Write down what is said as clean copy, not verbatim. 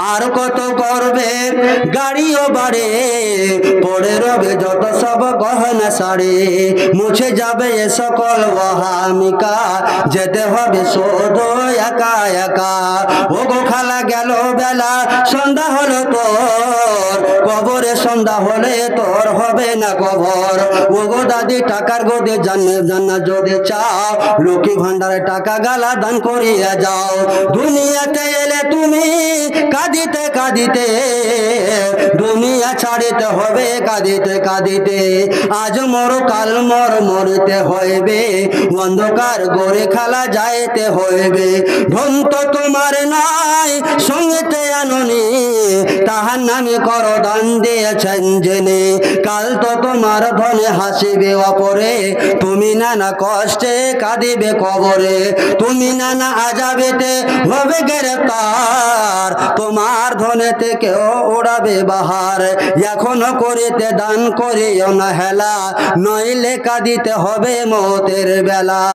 আর কত করবে গাড়িও বাড়ে, পড়ে রবে যত সব গহনা সারে, মুছে যাবে এ সকল ওহামিকা, যেতে হবে শুধু একা একা। ও গো খালা গেল বেলা, সন্ধ্যা হলো তোর, কবরে সন্ধ্যা হলে তোর হবে না কবর। ও গো দাদি টাকার গদে জান্নাত যদি চাও, লক্ষ্মী ভান্ডারে টাকা গালা দান করিয়া যাও। দুনিয়াতে এলে তুমি কাঁদিতে কাঁদিতে, দুনিয়া ছাড়িতে হবে কাঁদিতে কাঁদিতে। আজ মর কাল মর মরতে হইবে, অন্ধকার গড়ে খালা যাইতে হইবে। ধন তো তোমার নাই সঙ্গেতে আননি, তাহার নামে করো দান দিয়েছেন জেনে। কাল তো তোমার ধনে হাসিবে অপরে, তুমি নানা কষ্টে কাঁদিবে কবরে। তুমি নানা আজাবেতে হবে গ্রেফতার, তোমার ধনেতে কেউ ওড়াবে বাহার। এখনো করিতে দান করিও না হেলা, নইলে কাঁদিতে হবে মতের বেলা।